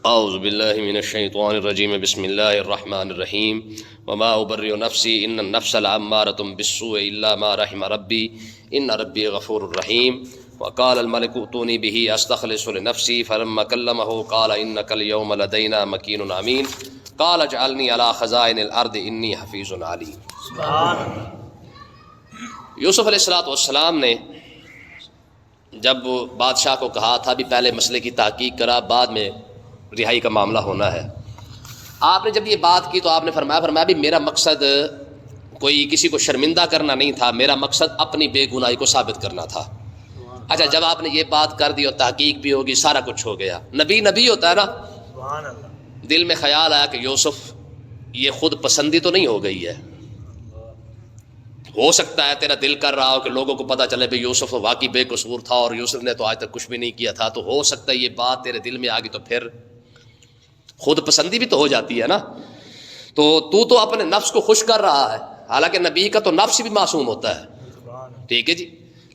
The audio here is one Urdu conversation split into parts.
اعوذ باللہ من الشیطان الرجیم بسم اللہ الرحمن الرحیم وما ابرئ نفسی ان النفس لامارۃ بالسوء الا ما رحم ربی ان ربی غفور رحیم وقال الملك ائتوني به استخلص لنفسي فلما كلمه قال انك اليوم لدينا مكين امين قال اجعلني على خزائن الارض اني حفیظ علیم۔ یوسف علیہ السلام نے جب بادشاہ کو کہا تھا بھی پہلے مسئلے کی تحقیق کرا، بعد میں رہائی کا معاملہ ہونا ہے، آپ نے جب یہ بات کی تو آپ نے فرمایا بھی میرا مقصد کوئی کسی کو شرمندہ کرنا نہیں تھا، میرا مقصد اپنی بے گناہی کو ثابت کرنا تھا۔ اچھا، جب آپ نے یہ بات کر دی اور تحقیق بھی ہوگی، سارا کچھ ہو گیا، نبی ہوتا ہے نا، دل میں خیال آیا کہ یوسف یہ خود پسندی تو نہیں ہو گئی ہے، ہو سکتا ہے تیرا دل کر رہا ہو کہ لوگوں کو پتہ چلے بھی یوسف تو واقعی بے قصور تھا اور یوسف نے تو آج تک کچھ بھی نہیں کیا تھا، تو ہو سکتا ہے یہ بات تیرے دل میں آ گئی، تو پھر خود پسندی بھی تو ہو جاتی ہے نا، تو اپنے نفس کو خوش کر رہا ہے، حالانکہ نبی کا تو نفس بھی معصوم ہوتا ہے، ٹھیک ہے جی،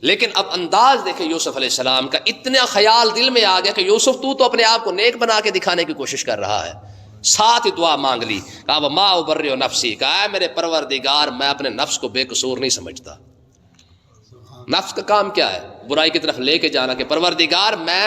لیکن اب انداز دیکھیں یوسف علیہ السلام کا، اتنا خیال دل میں آ گیا کہ یوسف تو اپنے آپ کو نیک بنا کے دکھانے کی کوشش کر رہا ہے، ساتھ ہی دعا مانگ لی، کہا وما ابرئ نفسی، کہا اے میرے پروردگار میں اپنے نفس کو بے قصور نہیں سمجھتا۔ نفس کا کام کیا ہے؟ برائی کی طرف لے کے جانا، کہ پروردگار میں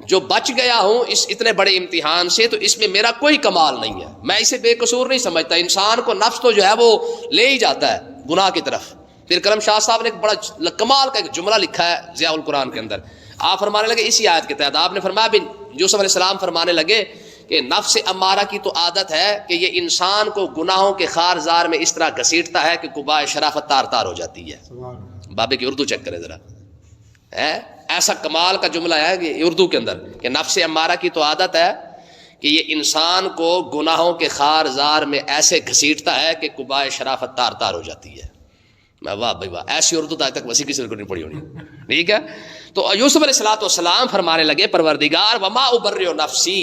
جو بچ گیا ہوں اس اتنے بڑے امتحان سے، تو اس میں میرا کوئی کمال نہیں ہے، میں اسے بے قصور نہیں سمجھتا۔ انسان کو نفس تو جو ہے وہ لے ہی جاتا ہے گناہ کی طرف۔ پھر کرم شاہ صاحب نے ایک بڑا کمال کا ایک جملہ لکھا ہے ضیاء القرآن کے اندر، آپ فرمانے لگے اسی آیت کے تحت، آپ نے فرمایا بھی یوسف علیہ السلام فرمانے لگے کہ نفس امارہ کی تو عادت ہے کہ یہ انسان کو گناہوں کے خارزار میں اس طرح گھسیٹتا ہے کہ قبائے شرافت تار تار ہو جاتی ہے۔ بابے کی اردو چیک کریں ذرا، ایسا کمال کا جملہ ہے کہ اردو کے اندر کہ نفس امارہ کی تو عادت ہے کہ یہ انسان کو گناہوں کے خارزار میں ایسے گھسیٹتا ہے کہ قبائے شرافت تار تار ہو جاتی ہے۔ میں واہ بھائی واہ، ایسی اردو تو آج تک وسیع کسی کو نہیں پڑھی ہونی، ٹھیک ہے۔ تو یوسف علیہ السلام فرمانے لگے پروردگار وما ابرئ نفسی،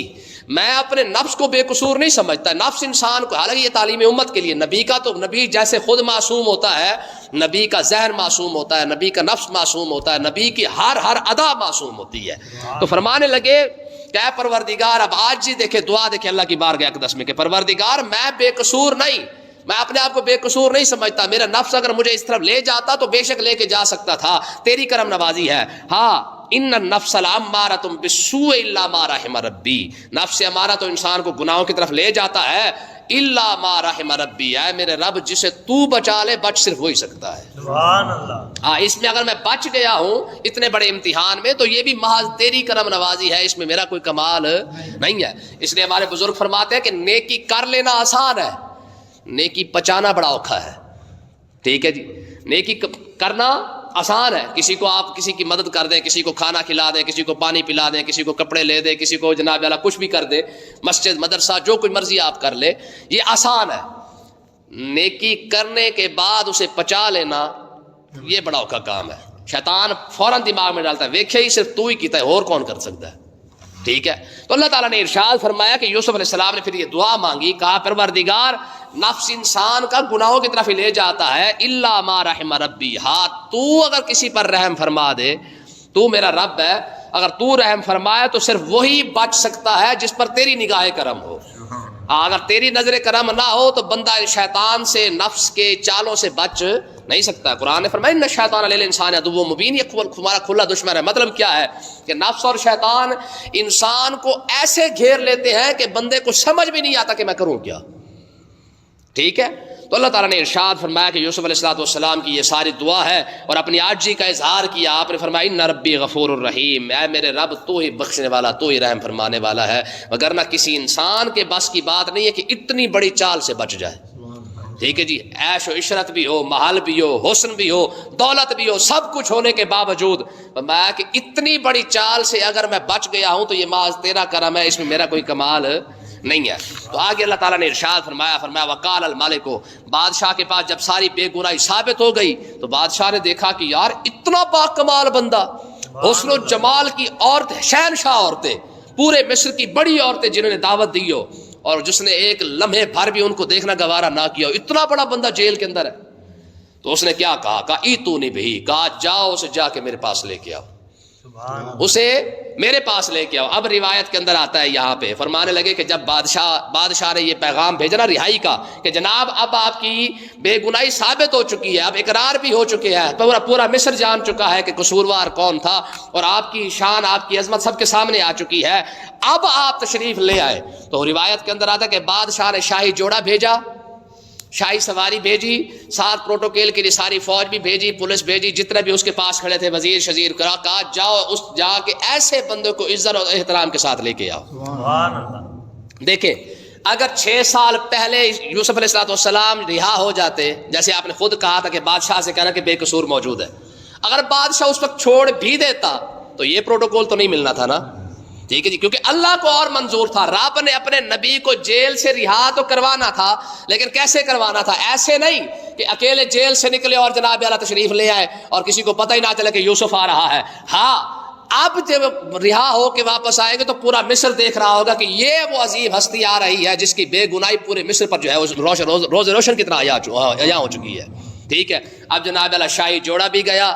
میں اپنے نفس کو بے قصور نہیں سمجھتا۔ نفس انسان کو، حالانکہ یہ تعلیم امت کے لیے، نبی کا تو نبی جیسے خود معصوم ہوتا ہے، نبی کا ذہن معصوم ہوتا ہے، نبی کا نفس معصوم ہوتا ہے، نبی کی ہر ادا معصوم ہوتی ہے۔ تو فرمانے لگے کہ اے پروردگار، اب آج جی دیکھے دعا دیکھے اللہ کی بارگاہ اقدس میں، کہ پروردگار میں بے قصور نہیں، میں اپنے آپ کو بے قصور نہیں سمجھتا، میرا نفس اگر مجھے اس طرف لے جاتا تو بے شک لے کے جا سکتا تھا، تیری کرم نوازی ہے۔ ہاں، ان النفس لامارۃ بالسوء الا ما رحم ربی، نفس امارہ تو انسان کو گناہوں کی طرف لے جاتا ہے، الا ما رحم ربی، اے میرے رب جسے تو بچا لے، بچ صرف وہی سکتا ہے۔ سبحان اللہ۔ ہاں، اس میں اگر میں بچ گیا ہوں اتنے بڑے امتحان میں تو یہ بھی محض تیری کرم نوازی ہے، اس میں میرا کوئی کمال نہیں ہے۔ اس لیے ہمارے بزرگ فرماتے ہیں کہ نیکی کر لینا آسان ہے، نیکی پچانا بڑا اوکھا ہے، ٹھیک ہے جی۔ نیکی کرنا آسان ہے، کسی کو آپ کسی کی مدد کر دیں، کسی کو کھانا کھلا دیں، کسی کو پانی پلا دیں، کسی کو کپڑے لے دیں، کسی کو جناب والا کچھ بھی کر دیں، مسجد مدرسہ جو کوئی مرضی آپ کر لے، یہ آسان ہے۔ نیکی کرنے کے بعد اسے پچا لینا یہ بڑا اوکھا کام ہے، شیطان فوراً دماغ میں ڈالتا ہے ویکھے ہی صرف تو ہی کیتا ہے، اور کون کر سکتا ہے، ٹھیک ہے۔ تو اللہ تعالیٰ نے ارشاد فرمایا کہ یوسف علیہ السلام نے پھر یہ دعا مانگی، کہا پروردگار نفس انسان کا گناہوں کی طرف ہی لے جاتا ہے، الا ما رحم ربی، ہاں تو اگر کسی پر رحم فرما دے، تو میرا رب ہے، اگر تو رحم فرمائے تو صرف وہی بچ سکتا ہے جس پر تیری نگاہ کرم ہو۔ اگر تیری نظر کرم نہ ہو تو بندہ شیطان سے، نفس کے چالوں سے بچ نہیں سکتا۔ قرآن نے فرمایا ان الشیطان للانسان عدو مبین، یہ تمہارا کھلا دشمن ہے۔ مطلب کیا ہے کہ نفس اور شیطان انسان کو ایسے گھیر لیتے ہیں کہ بندے کو سمجھ بھی نہیں آتا کہ میں کروں کیا، ٹھیک ہے۔ تو اللہ تعالیٰ نے ارشاد فرمایا کہ یوسف علیہ السلام کی یہ ساری دعا ہے اور اپنی عاجزی کا اظہار کیا۔ آپ نے فرمایا ان ربی غفور الرحیم، اے میرے رب تو ہی بخشنے والا، تو ہی رحم فرمانے والا ہے، وگرنہ کسی انسان کے بس کی بات نہیں ہے کہ اتنی بڑی چال سے بچ جائے، ٹھیک ہے جی۔ عیش و عشرت بھی ہو، محل بھی ہو، حسن بھی ہو، دولت بھی ہو، سب کچھ ہونے کے باوجود فرمایا کہ اتنی بڑی چال سے اگر میں بچ گیا ہوں تو یہ محض تیرا کرم ہے، اس میں میرا کوئی کمال نہیں ہے۔ تو آگے اللہ تعالیٰ نے ارشاد فرمایا وقال الملک، بادشاہ کے پاس جب ساری بے گناہی ثابت ہو گئی تو بادشاہ نے دیکھا کہ یار اتنا با کمال بندہ، حسن و جمال کی عورت، شہنشاہ عورتیں، پورے مصر کی بڑی عورتیں جنہوں نے دعوت دی ہو اور جس نے ایک لمحے بھر بھی ان کو دیکھنا گوارا نہ کیا ہو، اتنا بڑا بندہ جیل کے اندر ہے، تو اس نے کیا کہا ایتونی بہی، کہا جاؤ اسے جا کے میرے پاس لے کے آؤ۔ اسے میرے پاس لے کے آؤ. اب روایت کے اندر آتا ہے یہاں پہ فرمانے لگے کہ جب بادشاہ نے یہ پیغام بھیجا نا رہائی کا کہ جناب اب آپ کی بے گناہی ثابت ہو چکی ہے, اب اقرار بھی ہو چکے ہے, پورا مصر جان چکا ہے کہ قصوروار کون تھا, اور آپ کی شان آپ کی عظمت سب کے سامنے آ چکی ہے, اب آپ تشریف لے آئے. تو روایت کے اندر آتا ہے کہ بادشاہ نے شاہی جوڑا بھیجا, شاہی سواری بھیجی, ساتھ پروٹوکول کے لیے ساری فوج بھی بھیجی, پولیس بھیجی, جتنے بھی اس کے پاس کھڑے تھے وزیر شزیر کہا جاؤ اس جا کے ایسے بندے کو عزت اور احترام کے ساتھ لے کے آؤ. دیکھیں اگر 6 سال پہلے یوسف علیہ السلام رہا ہو جاتے, جیسے آپ نے خود کہا تھا کہ بادشاہ سے کہنا کہ بے قصور موجود ہے, اگر بادشاہ اس وقت چھوڑ بھی دیتا تو یہ پروٹوکول تو نہیں ملنا تھا نا. ٹھیک ہے جی, کیونکہ اللہ کو اور منظور تھا, رب نے اپنے نبی کو جیل سے رہا تو کروانا تھا, لیکن کیسے کروانا تھا؟ ایسے نہیں کہ اکیلے جیل سے نکلے اور جناب اعلیٰ تشریف لے آئے اور کسی کو پتہ ہی نہ چلے کہ یوسف آ رہا ہے. ہاں اب جب رہا ہو کے واپس آئیں گے تو پورا مصر دیکھ رہا ہوگا کہ یہ وہ عظیم ہستی آ رہی ہے جس کی بے گناہی پورے مصر پر جو ہے روز روشن کی طرح عیاں ہو چکی ہے. ٹھیک ہے, اب جناب اعلیٰ شاہی جوڑا بھی گیا,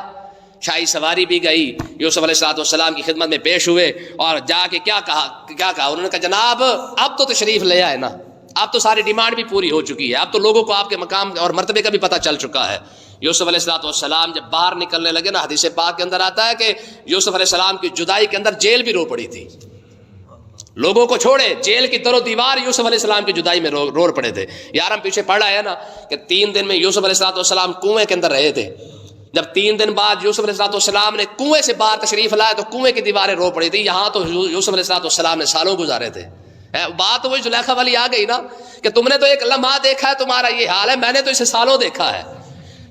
شاہی سواری بھی گئی, یوسف علیہ السلام کی خدمت میں پیش ہوئے اور جا کے کیا کہا انہوں نے کہا جناب اب تو تشریف لے آئے نا, اب تو ساری ڈیمانڈ بھی پوری ہو چکی ہے, اب تو لوگوں کو آپ کے مقام اور مرتبے کا بھی پتہ چل چکا ہے. یوسف علیہ السلام جب باہر نکلنے لگے نا, حدیث پاک کے اندر آتا ہے کہ یوسف علیہ السلام کی جدائی کے اندر جیل بھی رو پڑی تھی. لوگوں کو چھوڑے, جیل کی در و دیوار یوسف علیہ السلام کی جدائی میں رو پڑے تھے. یار ہم پیچھے پڑھ رہے ہیں نا کہ 3 دن میں یوسف علیہ السلام کنویں کے اندر رہے تھے. جب 3 دن بعد یوسف علیہ السلام نے کنویں سے باہر تشریف لایا تو کنویں کی دیواریں رو پڑی تھی. یہاں تو یوسف علیہ السلام نے سالوں گزارے تھے. بات وہی زلیخا والی آ گئی نا کہ تم نے تو ایک لمحہ دیکھا ہے, تمہارا یہ حال ہے, میں نے تو اسے سالوں دیکھا ہے.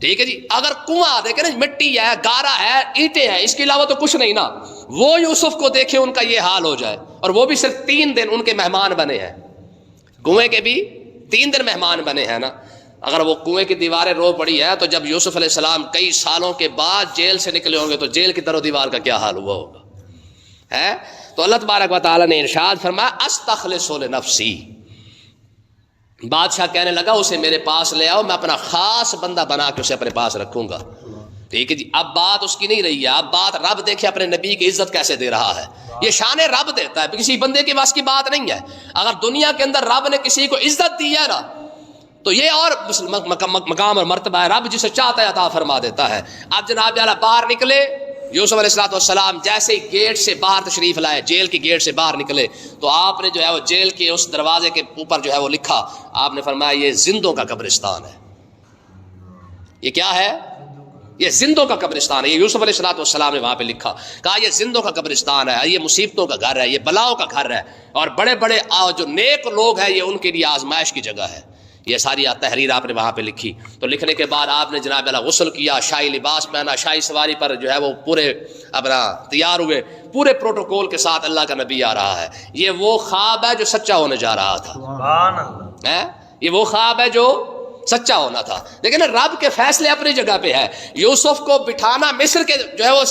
ٹھیک ہے جی, اگر کنواں دیکھے نا, مٹی ہے, گارا ہے, اینٹیں ہیں, اس کے علاوہ تو کچھ نہیں نا, وہ یوسف کو دیکھے ان کا یہ حال ہو جائے, اور وہ بھی صرف 3 دن ان کے مہمان بنے ہیں, کنویں کے بھی 3 دن مہمان بنے ہیں نا. اگر وہ کنویں کی دیواریں رو پڑی ہے تو جب یوسف علیہ السلام کئی سالوں کے بعد جیل سے نکلے ہوں گے تو جیل کی در و دیوار کا کیا حال ہوا ہوگا ہے. تو اللہ تبارک و تعالیٰ نے ارشاد فرمایا استخلص لنفسی, بادشاہ کہنے لگا اسے میرے پاس لے آؤ, میں اپنا خاص بندہ بنا کے اسے اپنے پاس رکھوں گا. ٹھیک ہے جی, اب بات اس کی نہیں رہی ہے, اب بات رب دیکھے اپنے نبی کی عزت کیسے دے رہا ہے. یہ شان رب دیتا ہے, کسی بندے کے پاس کی بات نہیں ہے. اگر دنیا کے اندر رب نے کسی کو عزت دی ہے نا تو یہ اور مقام اور مرتبہ ہے, رب جسے چاہتا ہے عطا فرما دیتا ہے. اب جناب اعلیٰ باہر نکلے, یوسف علیہ السلام جیسے ہی گیٹ سے باہر تشریف لائے, جیل کی گیٹ سے باہر نکلے تو آپ نے جو ہے وہ جیل کے اس دروازے کے اوپر جو ہے وہ لکھا, آپ نے فرمایا یہ زندوں کا قبرستان ہے. یہ کیا ہے؟ یہ زندوں کا قبرستان ہے. یہ یوسف علیہ السلام نے وہاں پہ لکھا, کہا یہ زندوں کا قبرستان ہے, یہ مصیبتوں کا گھر ہے, یہ بلاؤں کا گھر ہے, اور بڑے بڑے جو نیک لوگ ہیں یہ ان کے لیے آزمائش کی جگہ ہے. یہ ساری تحریر آپ نے وہاں پہ لکھی. تو لکھنے کے بعد آپ نے جناب اللہ غسل کیا, شاہی لباس پہنا, شاہی سواری پر جو ہے وہ پورے اپنا تیار ہوئے, پورے پروٹوکول کے ساتھ اللہ کا نبی آ رہا ہے. یہ وہ خواب ہے جو سچا ہونے جا رہا تھا, یہ وہ خواب ہے جو سچا ہونا تھا. لیکن رب کے فیصلے اپنی جگہ پہ ہے. یوسف کو بٹھانا مصر کے جو ہے وہ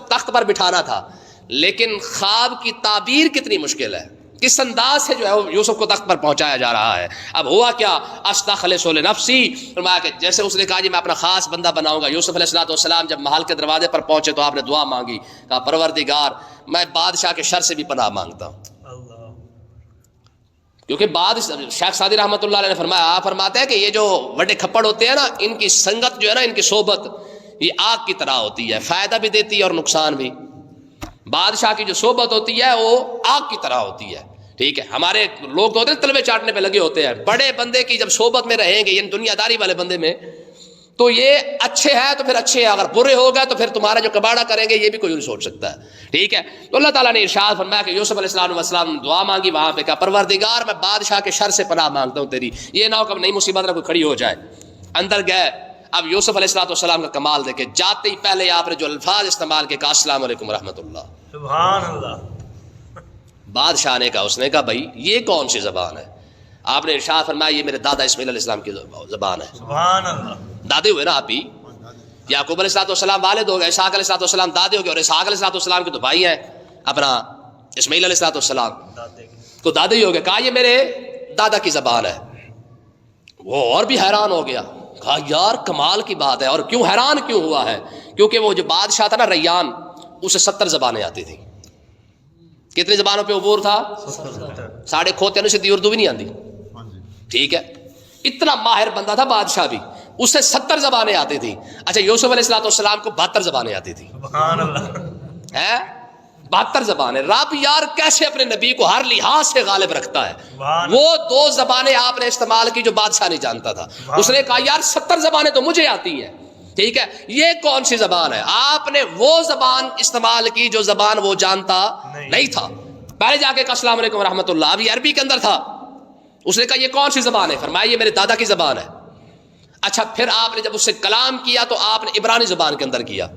تخت پر بٹھانا تھا, لیکن خواب کی تعبیر کتنی مشکل ہے, کس انداز سے جو ہے وہ یوسف کو تخت پر پہنچایا جا رہا ہے. اب ہوا کیا, استخلص لنفسی, فرمایا کہ جیسے اس نے کہا جی میں اپنا خاص بندہ بناؤں گا. یوسف علیہ السلام جب محل کے دروازے پر پہنچے تو آپ نے دعا مانگی, کہا پروردگار میں بادشاہ کے شر سے بھی پناہ مانگتا ہوں. کیونکہ بعد شیخ سعدی رحمۃ اللہ علیہ نے فرمایا, آپ فرماتے ہیں کہ یہ جو بڑے کھپڑ ہوتے ہیں نا, ان کی سنگت جو ہے نا, ان کی صحبت یہ آگ کی طرح ہوتی ہے, فائدہ بھی دیتی ہے اور نقصان بھی. بادشاہ کی جو صحبت ہوتی ہے وہ آگ کی طرح ہوتی ہے. ٹھیک ہے, ہمارے لوگ ہوتے ہیں تلوے چاٹنے پہ لگے ہوتے ہیں, بڑے بندے کی جب صحبت میں رہیں گے, یعنی دنیا داری والے بندے میں, تو یہ اچھے ہیں تو پھر اچھے ہیں, اگر برے ہوگا تو پھر تمہارا جو کباڑا کریں گے یہ بھی کوئی نہیں سوچ سکتا ہے. ٹھیک ہے, تو اللہ تعالیٰ نے ارشاد فرمایا کہ یوسف علیہ السلام نے دعا مانگی وہاں پہ, کہا پروردگار میں بادشاہ کے شر سے پناہ مانگتا ہوں تیری, یہ نہ ہو کہ نئی مصیبت نہ کوئی کھڑی ہو جائے. اندر گئے. اب یوسف علیہ السلام کا کمال دیکھے, جاتے ہی پہلے آپ نے جو الفاظ استعمال کیے, کہا السلام علیکم ورحمۃ اللہ. سبحان اللہ. بادشاہ نے کہا, اس نے کہا بھائی یہ کون سی زبان ہے؟ آپ نے ارشاد فرمایا یہ میرے دادا اسماعیل علیہ السلام کی زبان ہے. سبحان اللہ. دادے ہوئے نا آپ ہی, یعقوب علیہ السلام والد ہو گئے, اسحاق علیہ السلام دادے ہو گئے, اور اسحاق علیہ السلام کے تو بھائی ہیں اپنا اسماعیل علیہ السلام, تو دادے ہی ہو گئے. کہا یہ میرے دادا کی زبان ہے. وہ اور بھی حیران ہو گیا, کہا یار کمال کی بات ہے. اور کیوں حیران کیوں ہوا ہے؟ کیونکہ وہ جو بادشاہ تھا نا ریان, اسے 70 زبانیں آتی تھیں. کتنی زبانوں پہ عبور تھا؟ 7.5 کھوتے سے دی اردو بھی نہیں آتی. ٹھیک ہے, اتنا ماہر بندہ تھا بادشاہ بھی, اسے 70 زبانیں آتی تھیں. اچھا یوسف علیہ السلام کو 72 زبانیں آتی تھیں. سبحان اللہ. ہے 72 زبانیں. رب یار کیسے اپنے نبی کو ہر لحاظ سے غالب رکھتا ہے. وہ 2 زبانیں آپ نے استعمال کی جو بادشاہ نہیں جانتا تھا. اس نے کہا یار 70 زبانیں تو مجھے آتی ہیں. ٹھیک ہے, یہ کون سی زبان ہے؟ آپ نے وہ زبان استعمال کی جو زبان وہ جانتا نہیں تھا. پہلے جا کے کہا السلام علیکم ورحمۃ اللہ. ابھی عربی کے اندر تھا. اس نے کہا یہ کون سی زبان ہے؟ فرمایا یہ میرے دادا کی زبان ہے. اچھا پھر آپ نے جب اس سے کلام کیا تو آپ نے عبرانی زبان کے اندر کیا.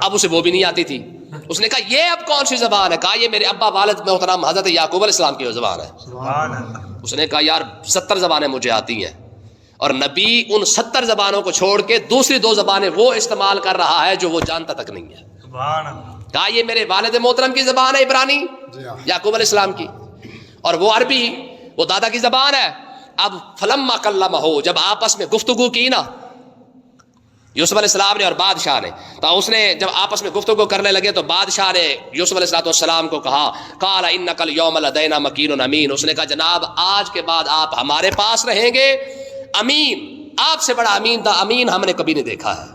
اب اسے وہ بھی نہیں آتی تھی. اس نے کہا یہ اب کون سی زبان ہے؟ کہا یہ میرے ابا والد محترم حضرت یعقوب علیہ السلام کی زبان ہے. اس نے کہا یار 70 زبانیں مجھے آتی ہیں, اور نبی ان 70 زبانوں کو چھوڑ کے دوسری 2 زبانیں وہ استعمال کر رہا ہے جو وہ جانتا تک نہیں ہے. کہا یہ میرے والد محترم کی زبان ہے عبرانی یعقوب علیہ السلام کی, اور وہ عربی وہ دادا کی زبان ہے. اب فلما کلمہ, جب آپس میں گفتگو کی نا یوسف علیہ السلام نے اور بادشاہ نے, تو اس نے جب آپس میں گفتگو کرنے لگے تو بادشاہ نے یوسف علیہ السلام کو کہا قال انک الیوم لدینا مکین امین. اس نے کہا جناب آج کے بعد آپ ہمارے پاس رہیں گے امین. آپ سے بڑا امین تھا امین ہم نے کبھی نہیں دیکھا ہے.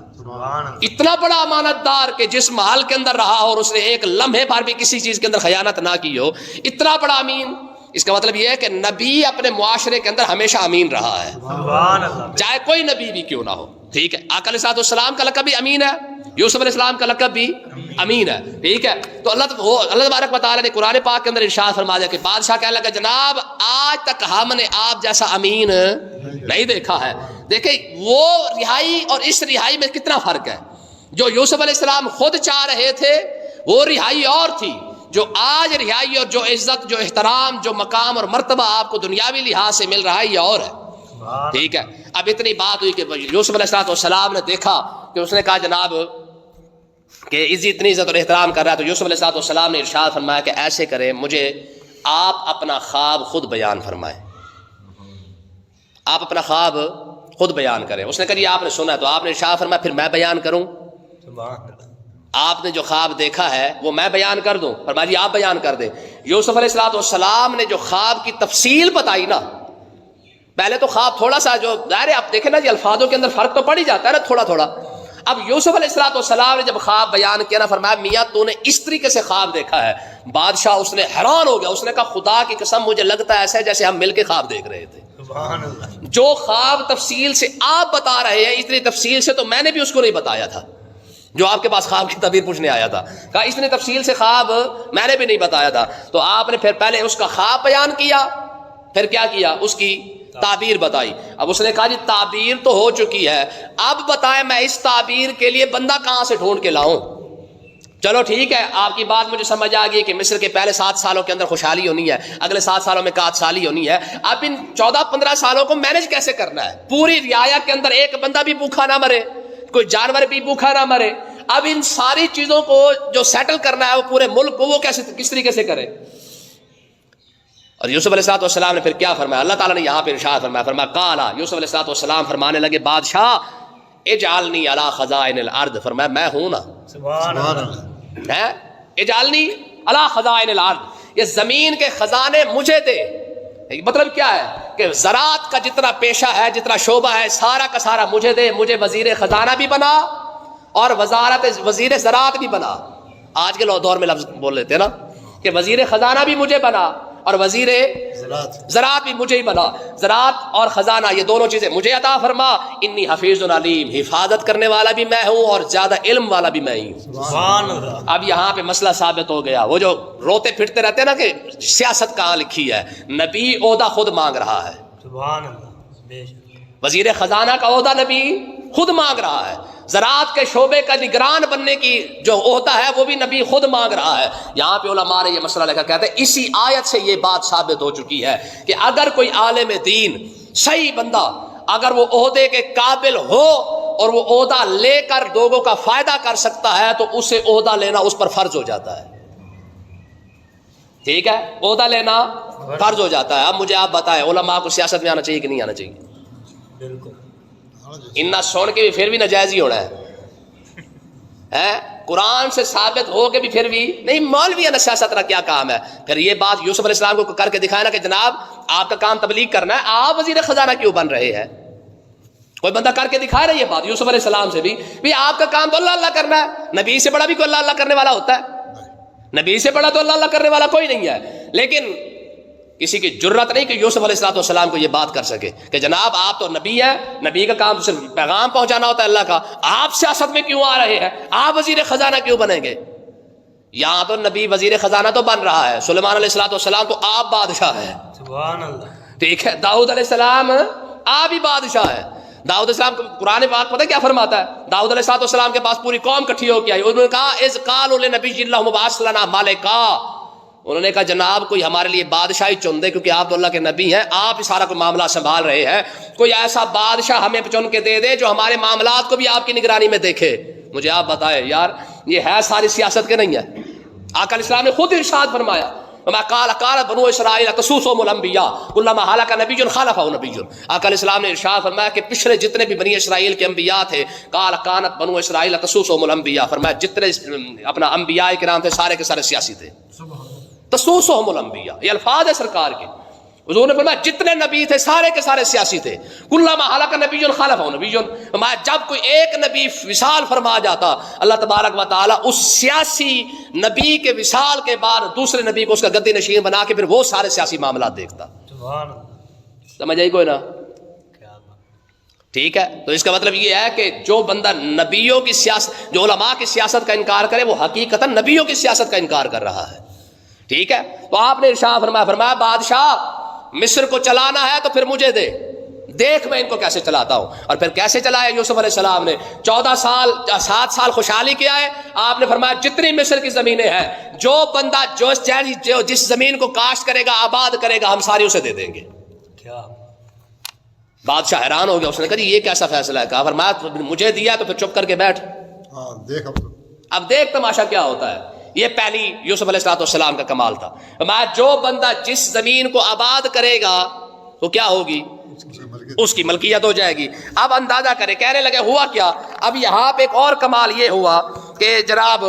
اتنا بڑا امانت دار کہ جس محل کے اندر رہا اور اس نے ایک لمحے بھر بھی کسی چیز کے اندر خیانت نہ کی ہو, اتنا بڑا امین. اس کا مطلب یہ ہے کہ نبی اپنے معاشرے کے اندر ہمیشہ امین رہا ہے, چاہے کوئی نبی بھی کیوں نہ ہو. ٹھیک ہے, آقا علیہ السلام کا لقب بھی امین ہے, یوسف علیہ السلام کا لقب بھی امین ہے. ٹھیک ہے, تو اللہ تبارک و تعالیٰ نے قرآن پاک کے اندر ارشاد فرما دیا کہ بادشاہ کہنے لگا جناب آج تک ہم نے آپ جیسا امین نہیں دیکھا ہے. دیکھیں وہ رہائی اور اس رہائی میں کتنا فرق ہے. جو یوسف علیہ السلام خود چاہ رہے تھے وہ رہائی اور تھی, جو آج رہائی اور جو عزت جو احترام جو مقام اور مرتبہ آپ کو دنیاوی لحاظ سے مل رہا ہے یہ اور ہے. ٹھیک ہے, اب اتنی بات ہوئی کہ یوسف علیہ السلام نے دیکھا کہ اس نے کہا جناب کہ اتنی عزت اور احترام کر رہا ہے, تو یوسف علیہ السلام نے ارشاد فرمایا کہ ایسے کریں مجھے آپ اپنا خواب خود بیان فرمائیں. آپ اپنا خواب خود بیان کریں. اس نے کہا یہ آپ نے سنا ہے, تو آپ نے ارشاد فرمایا پھر میں بیان کروں. آپ نے جو خواب دیکھا ہے وہ میں بیان کر دوں؟ فرمایا جی آپ بیان کر دیں. یوسف علیہ السلام نے جو خواب کی تفصیل بتائی نا, پہلے تو خواب تھوڑا سا جو ظاہر ہے آپ دیکھیں نا جی الفاظوں کے اندر فرق تو پڑ ہی جاتا ہے نا تھوڑا تھوڑا. اب یوسف علیہ السلام نے جب خواب بیان کیا نا, فرمایا میاں تو نے اس طریقے سے خواب دیکھا ہے. بادشاہ اس نے حیران ہو گیا. اس نے کہا خدا کی قسم مجھے لگتا ہے ایسا ہے جیسے ہم مل کے خواب دیکھ رہے تھے. جو خواب تفصیل سے آپ بتا رہے ہیں اتنی تفصیل سے تو میں نے بھی اس کو نہیں بتایا تھا جو آپ کے پاس خواب کی تعبیر پوچھنے آیا تھا. کہا اتنی تفصیل سے خواب میں نے بھی نہیں بتایا تھا. تو آپ نے پھر پہلے اس کا خواب بیان کیا, پھر کیا کیا اس کی تعبیر بتائی. اب اس نے کہا جی تعبیر تو ہو چکی ہے, اب بتائیں میں اس تعبیر کے لیے بندہ کہاں سے ڈھونڈ کے لاؤں. چلو ٹھیک ہے, آپ کی بات مجھے سمجھ آ گئی کہ مصر کے پہلے 7 سالوں کے اندر خوشحالی ہونی ہے, اگلے 7 سالوں میں قحط سالی ہونی ہے. اب ان 14-15 سالوں کو مینج کیسے کرنا ہے؟ پوری رعایا کے اندر ایک بندہ بھی بھوکا نہ مرے, کوئی جانور بھی بھوکا نہ مرے. اب ان ساری چیزوں کو جو سیٹل کرنا ہے وہ پورے ملک کو وہ کیسے کس طریقے سے کرے. اور یوسف علیہ السلام نے پھر کیا فرمایا؟ اللہ تعالیٰ نے یہاں پہ ارشاد فرمایا قالا, یوسف علیہ السلام فرمانے لگے بادشاہ اجعلنی علی خزائن الارض. فرمایا میں ہوں نا, سبحان اللہ, ہے اجعلنی علی خزائن الارض, یہ زمین کے خزانے مجھے دے. مطلب کیا ہے کہ زراعت کا جتنا پیشہ ہے جتنا شعبہ ہے سارا کا سارا مجھے دے. مجھے وزیر خزانہ بھی بنا اور وزیر زراعت بھی بنا. آج کے دور میں لفظ بول لیتے ہیں نا کہ وزیر خزانہ بھی مجھے بنا اور وزیر زراعت بھی مجھے ہی بنا. زراعت اور خزانہ یہ دونوں چیزیں مجھے عطا فرما. انی حفیظ علیم, حفاظت کرنے والا بھی میں ہوں اور زیادہ علم والا بھی میں ہی ہوں. سبحان اللہ. اب یہاں پہ مسئلہ ثابت ہو گیا. وہ جو روتے پھرتے رہتے ہیں نا کہ سیاست کہاں لکھی ہے, نبی عہدہ خود مانگ رہا ہے. سبحان اللہ, بے شک. وزیر خزانہ کا عہدہ نبی خود مانگ رہا ہے. زراعت کے شعبے کا نگران بننے کی جو عہدہ ہے وہ بھی نبی خود مانگ رہا ہے. یہاں پہ علماء نے یہ مسئلہ لکھا, کہتے ہیں اسی آیت سے یہ بات ثابت ہو چکی ہے کہ اگر کوئی عالم دین صحیح بندہ اگر وہ عہدے کے قابل ہو اور وہ عہدہ لے کر لوگوں کا فائدہ کر سکتا ہے تو اسے عہدہ لینا اس پر فرض ہو جاتا ہے. ٹھیک ہے, عہدہ لینا فرض ہو جاتا ہے. اب مجھے آپ بتائیں علماء کو سیاست میں آنا چاہیے کہ نہیں آنا چاہیے؟ بالکل. اتنا سن کے بھی پھر بھی ناجائز ہی ہونا ہے. قرآن سے ثابت ہو کے بھی پھر بھی نہیں مولوی ہے سیاست کا کیا کام ہے. پھر یہ بات یوسف علیہ السلام کو کر کے دکھایا نا کہ جناب آپ کا کام تبلیغ کرنا ہے, آپ وزیر خزانہ کیوں بن رہے ہیں؟ کوئی بندہ کر کے دکھائے نا یہ بات یوسف علیہ السلام سے بھی آپ کا کام تو اللہ اللہ کرنا ہے. نبی سے بڑا بھی کوئی اللہ اللہ کرنے والا ہوتا ہے؟ نبی سے بڑا تو اللہ اللہ کرنے والا کوئی نہیں ہے. لیکن کسی کی جرت نہیں کہ یوسف علیہ السلام کو یہ بات کر سکے کہ جناب آپ تو نبی ہیں, نبی کا کام صرف پیغام پہنچانا ہوتا ہے اللہ کا, آپ سیاست میں کیوں آ رہے ہیں؟ آپ وزیر خزانہ کیوں بنیں گے؟ یہاں تو نبی وزیر خزانہ تو بن رہا ہے, سلیمان علیہ السلام تو آپ بادشاہ ہیں. سبحان اللہ. ٹھیک ہے, داؤد علیہ السلام آپ ہی بادشاہ ہیں. داؤد علیہ السلام قرآن پاک پتہ کیا فرماتا ہے؟ داؤد علیہ السلام کے پاس پوری قوم کٹھی ہو کے آئی, انہوں نے کہا اذ قالوا لنبی اللہ مبعث لنا ملکا, انہوں نے کہا جناب کوئی ہمارے لیے بادشاہی چن دے, کیونکہ آپ تو اللہ کے نبی ہیں, آپ ہی سارا کوئی معاملہ سنبھال رہے ہیں, کوئی ایسا بادشاہ ہمیں چن کے دے دے جو ہمارے معاملات کو بھی آپ کی نگرانی میں دیکھے. مجھے آپ بتائیں یار یہ ہے ساری سیاست کے نہیں ہے؟ آقا علیہ السلام نے خود ارشاد فرمایا وما قال بنو اسرائیل تسوسهم الانبیاء كلما هلك نبی خلفه نبی. آقا علیہ السلام نے ارشاد فرمایا کہ پچھلے جتنے بھی بنی اسرائیل کے انبیاء تھے, قال كانت بنو اسرائیل تسوسهم الانبیاء, فرمایا جتنے اپنا انبیاء کرام تھے سارے کے سارے سیاسی تھے. تسوسهم الانبیاء یہ الفاظ ہے سرکار کے. حضور نے فرمایا جتنے نبی تھے سارے کے سارے سیاسی تھے. کلما ہلاک نبی خلفہ نبی, جب کوئی ایک نبی وصال فرما جاتا اللہ تبارک و تعالیٰ اس سیاسی نبی کے وصال کے بعد دوسرے نبی کو اس کا گدی نشین بنا کے پھر وہ سارے سیاسی معاملات دیکھتا. سمجھ آئی کوئی نا؟ ٹھیک ہے, تو اس کا مطلب یہ ہے کہ جو بندہ نبیوں کی سیاست, جو علماء کی سیاست کا انکار کرے وہ حقیقتا نبیوں کی سیاست کا انکار کر رہا ہے. ٹھیک ہے, تو آپ نے ارشاد فرمایا بادشاہ مصر کو چلانا ہے تو پھر مجھے دے, دیکھ میں ان کو کیسے چلاتا ہوں. اور پھر کیسے چلایا یوسف علیہ السلام نے؟ 7 سال خوشحالی کیا ہے. آپ نے فرمایا جتنی مصر کی زمینیں ہیں جو بندہ جو جس زمین کو کاشت کرے گا آباد کرے گا ہم ساری اسے دے دیں گے. کیا بادشاہ حیران ہو گیا, اس نے کہا یہ کیسا فیصلہ ہے؟ کہا فرمایا مجھے دیا تو پھر چپ کر کے بیٹھ, اب دیکھ تماشا کیا ہوتا ہے. یہ پہلی یوسف علیہ السلام کا کمال تھا. جو بندہ جس زمین کو آباد کرے گا وہ کیا ہوگی؟ اس کی ملکیت ہو جائے گی. اب اندازہ کرے, کہنے لگے ہوا کیا. اب یہاں پہ ایک اور کمال یہ ہوا کہ جناب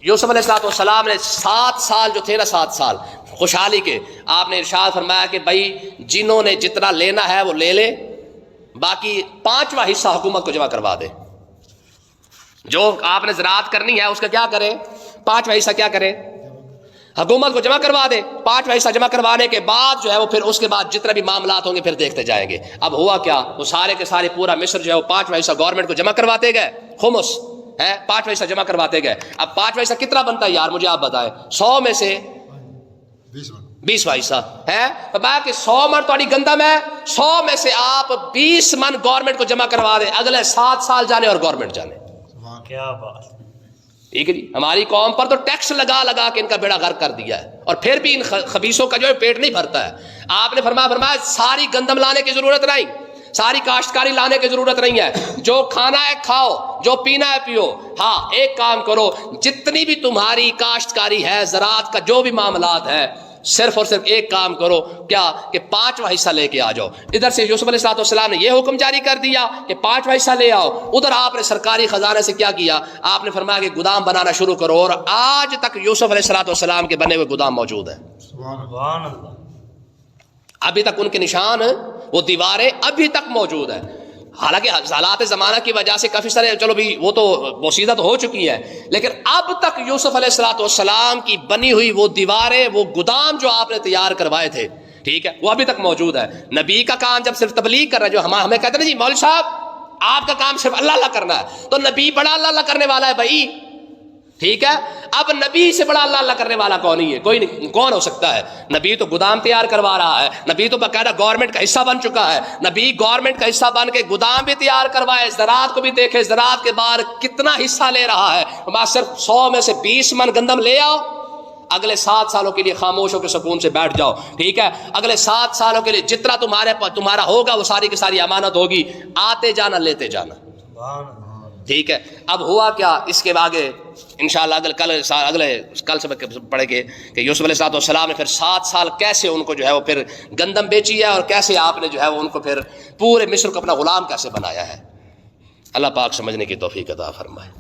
یوسف علیہ السلام نے 7 سال جو تھے نا 7 سال خوشحالی کے, آپ نے ارشاد فرمایا کہ بھائی جنہوں نے جتنا لینا ہے وہ لے لے, باقی 5واں حصہ حکومت کو جمع کروا دے. جو آپ نے زراعت کرنی ہے اس کا کیا کرے؟ 5واں حصہ کیا کرے؟ حکومت کو جمع کروا دے. 5واں حصہ جمع کروانے کے بعد جو ہے وہ پھر اس کے بعد جتنے بھی معاملات ہوں گے پھر دیکھتے جائیں گے. اب ہوا کیا, وہ سارے کے سارے پورا مصر جو ہے وہ 5واں حصہ گورنمنٹ کو جمع کرواتے گئے, خمس ہے 5واں حصہ جمع کرواتے گئے. اب 5واں حصہ کتنا بنتا ہے یار مجھے آپ بتائیں؟ 100 میں سے 20واں حصہ ہے. کہ 100 من تھوڑی گندم ہے, 100 میں سے آپ 20 من گورنمنٹ کو جمع کروا دیں, اگلے 7 سال جانے اور گورنمنٹ جانے. کیا بات. ٹھیک ہے جی, ہماری قوم پر تو ٹیکس لگا لگا کے ان کا بیڑا غرق کر دیا ہے, اور پھر بھی ان خبیثوں کا جو ہے پیٹ نہیں بھرتا ہے. آپ نے فرمایا ساری گندم لانے کی ضرورت نہیں, ساری کاشتکاری لانے کی ضرورت نہیں ہے, جو کھانا ہے کھاؤ, جو پینا ہے پیو. ہاں ایک کام کرو, جتنی بھی تمہاری کاشتکاری ہے, زراعت کا جو بھی معاملات ہے, صرف اور صرف ایک کام کرو, کیا کہ 5واں حصہ لے کے آ جاؤ. ادھر سے یوسف علیہ السلام نے یہ حکم جاری کر دیا کہ 5واں حصہ لے آؤ. ادھر آپ نے سرکاری خزانے سے کیا کیا؟ آپ نے فرمایا کہ گودام بنانا شروع کرو, اور آج تک یوسف علیہ السلام کے بنے ہوئے گودام موجود ہیں. سبحان اللہ. ابھی تک ان کے نشان, وہ دیواریں ابھی تک موجود ہیں. حالانکہ حالات زمانہ کی وجہ سے کافی سارے چلو بھی وہ تو بوسیدہ تو ہو چکی ہے, لیکن اب تک یوسف علیہ السلام کی بنی ہوئی وہ دیواریں, وہ گودام جو آپ نے تیار کروائے تھے, ٹھیک ہے, وہ ابھی تک موجود ہے. نبی کا کام جب صرف تبلیغ کر رہا ہے, جو ہمیں کہتے ہیں نا جی مولوی صاحب آپ کا کام صرف اللہ اللہ کرنا ہے, تو نبی بڑا اللہ اللہ کرنے والا ہے بھائی. ٹھیک ہے, اب نبی سے بڑا اللہ اللہ کرنے والا کون ہی ہے؟ کوئی نہیں. کون ہو سکتا ہے؟ نبی تو گودام تیار کروا رہا ہے, نبی تو باقاعدہ گورنمنٹ کا حصہ بن چکا ہے, نبی گورنمنٹ کا حصہ بن کے گودام بھی تیار کروائے, زراعت کو بھی دیکھے, زراعت کے بعد کتنا حصہ لے رہا ہے. میں صرف 100 میں سے 20 من گندم لے آؤ, اگلے 7 سالوں کے لیے خاموش ہو کے سکون سے بیٹھ جاؤ. ٹھیک ہے, اگلے 7 سالوں کے لیے جتنا تمہارا ہوگا وہ ساری کی ساری امانت ہوگی, آتے جانا لیتے جانا. ٹھیک ہے, اب ہوا کیا اس کے آگے انشاءاللہ کل سے پڑھیں گے کہ یوسف علیہ السلام نے پھر 7 سال کیسے ان کو جو ہے وہ پھر گندم بیچی ہے, اور کیسے آپ نے جو ہے وہ ان کو پھر پورے مصر کو اپنا غلام کیسے بنایا ہے. اللہ پاک سمجھنے کی توفیق عطا فرمائے.